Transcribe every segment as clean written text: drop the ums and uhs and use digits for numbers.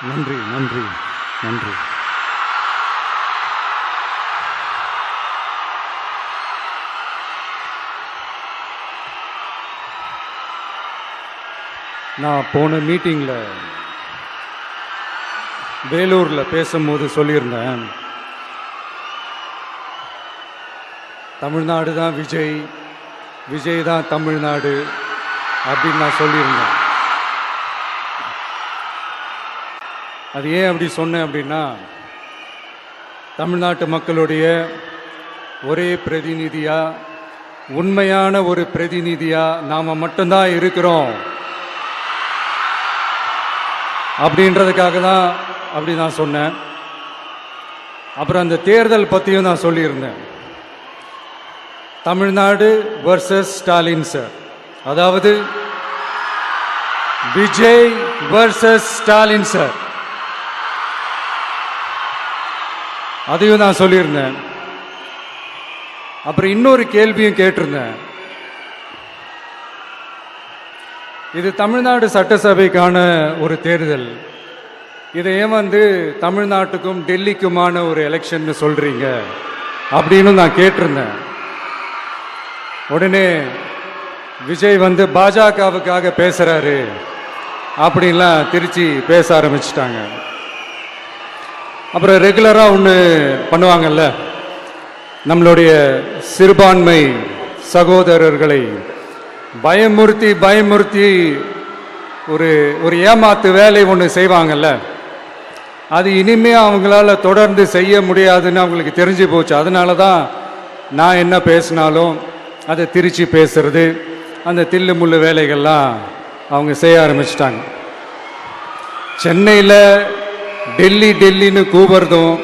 நன்றி நன்றி நன்றி. நான் போன மீட்டிங்கில் வேலூரில் பேசும்போது சொல்லியிருந்தேன், தமிழ்நாடு தான் விஜய், விஜய் தான் தமிழ்நாடு அப்படின்னு நான் சொல்லியிருந்தேன். அது ஏன் அப்படி சொன்னேன் அப்படின்னா, தமிழ்நாட்டு மக்களுடைய ஒரே பிரதிநிதியாக, உண்மையான ஒரு பிரதிநிதியாக நாம் மட்டும்தான் இருக்கிறோம் அப்படின்றதுக்காக தான் அப்படி நான் சொன்னேன். அப்புறம் அந்த தேர்தல் பற்றியும் நான் சொல்லியிருந்தேன். தமிழ்நாடு வர்சஸ் ஸ்டாலின் சார், அதாவது விஜய் வர்சஸ் ஸ்டாலின் சார், அதையும் நான் சொல்லியிருந்தேன். அப்புறம் இன்னொரு கேள்வியும் கேட்டிருந்தேன். இது தமிழ்நாடு சட்டசபைக்கான ஒரு தேர்தல், இதை ஏன் தமிழ்நாட்டுக்கும் டெல்லிக்குமான ஒரு எலெக்ஷன் சொல்றீங்க அப்படின்னு நான் கேட்டிருந்தேன். உடனே விஜய் பாஜகவுக்காக பேசுறாரு அப்படின்லாம் திருச்சி பேச ஆரம்பிச்சிட்டாங்க. அப்புறம் ரெகுலராக ஒன்று பண்ணுவாங்கல்ல, நம்மளுடைய சிறுபான்மை சகோதரர்களை பயமுறுத்தி பயமுறுத்தி ஒரு ஏமாத்து வேலை ஒன்று செய்வாங்கல்ல, அது இனிமே அவங்களால தொடர்ந்து செய்ய முடியாதுன்னு அவங்களுக்கு தெரிஞ்சு போச்சு. அதனால தான் நான் என்ன பேசினாலும் அதை திருச்சி பேசுறது, அந்த தில்லு முள்ளு வேலைகள்லாம் அவங்க செய்ய ஆரம்பிச்சிட்டாங்க. சென்னையில் டெல்லி டெல்லின்னு கூவுறதும்,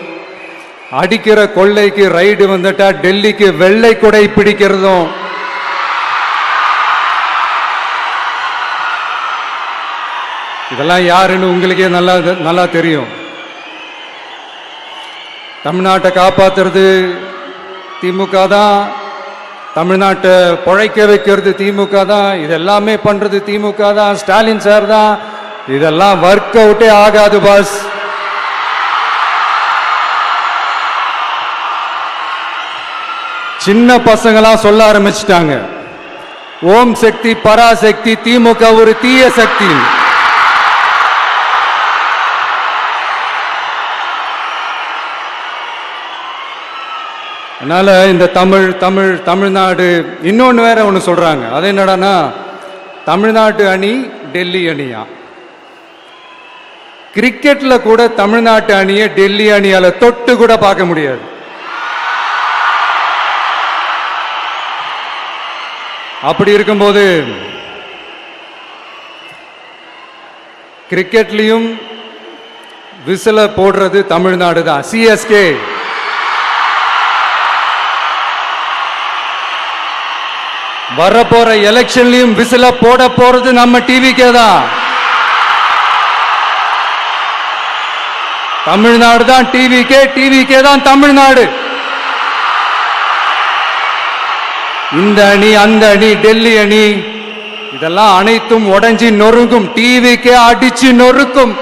அடிக்கிற கொள்ளைக்கு ரைடு வந்துட்டா டெல்லிக்கு வெள்ளை கொடை பிடிக்கிறதும், இதெல்லாம் யாருன்னு உங்களுக்கே நல்லா தெரியும். தமிழ்நாட்டை காப்பாத்துறது திமுக தான், தமிழ்நாட்டை பொழைக்க வைக்கிறது திமுக தான், இதெல்லாமே பண்றது திமுக தான், ஸ்டாலின் சார் தான். இதெல்லாம் ஒர்க் அவுட்டே ஆகாது பாஸ். சின்ன பசங்களா சொல்ல ஆரம்பிச்சிட்டாங்க, ஓம் சக்தி பராசக்தி, திமுக ஒரு தீய சக்தி. அதனால இந்த தமிழ்நாடு இன்னொன்று வேற ஒன்று சொல்றாங்க. அது என்னடானா, தமிழ்நாட்டு அணி டெல்லி அணியா. கிரிக்கெட்ல கூட தமிழ்நாட்டு அணியை டெல்லி அணியால தொட்டு கூட பார்க்க முடியாது. அப்படி இருக்கும்போது கிரிக்கெட்லயும் விசில போடுறது தமிழ்நாடு தான், சிஎஸ்கே. வரப்போற எலெக்ஷன்லயும் விசில போட போறது நம்ம டிவிக்கே தான். தமிழ்நாடு தான் டிவிக்கே, டிவிக்கே தான் தமிழ்நாடு. இந்த அணி அந்த அணி டெல்லி அணி இதெல்லாம் அனைத்தும் உடைஞ்சி நொறுங்கும், டிவிக்கே அடிச்சு நொறுக்கும்.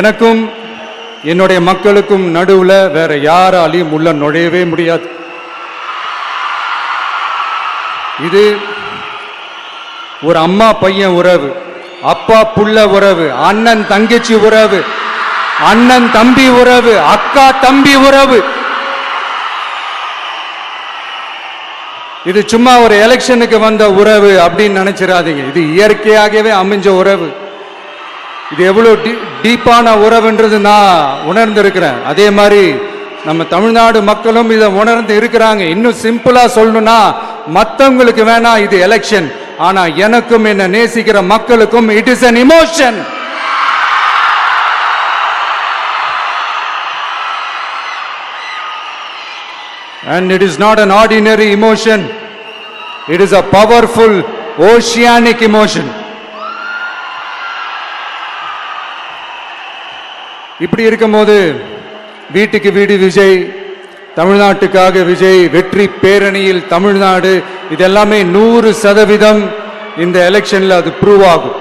எனக்கும் என்னுடைய மக்களுக்கும் நடுவுல வேற யாராலையும் உள்ள நுழையவே முடியாது. இது ஒரு அம்மா பையன் உறவு, அப்பா புள்ள உறவு, அண்ணன் தங்கச்சி உறவு, அண்ணன் தம்பி உறவு, அக்கா தம்பி உறவு. இது சும்மா ஒரு எலெக்ஷனுக்கு வந்த உறவு அப்படின்னு நினைச்சிடாதீங்க. இது இயற்கையாகவே அமைஞ்ச உறவு. இது எவ்வளவு டீப்பான உறவுன்றது நான் உணர்ந்திருக்கிறேன். அதே மாதிரி நம்ம தமிழ்நாடு மக்களும் இதை உணர்ந்து இருக்கிறாங்க. இன்னும் சிம்பிளா சொல்லணும்னா, மற்றவங்களுக்கு வேணா இது எலெக்ஷன், ஆனா எனக்கும் என்ன நேசிக்கிற மக்களுக்கும் it is an emotion. And it is not an ordinary emotion. It is a powerful oceanic emotion. இப்படி இருக்கும்போது வீட்டுக்கு வீடு விஜய், தமிழ்நாட்டுக்காக விஜய், வெற்றி பேரணியில் தமிழ்நாடு இது எல்லாமே 100% இந்த எலெக்ஷன்ல அது ப்ரூவ் ஆகும்.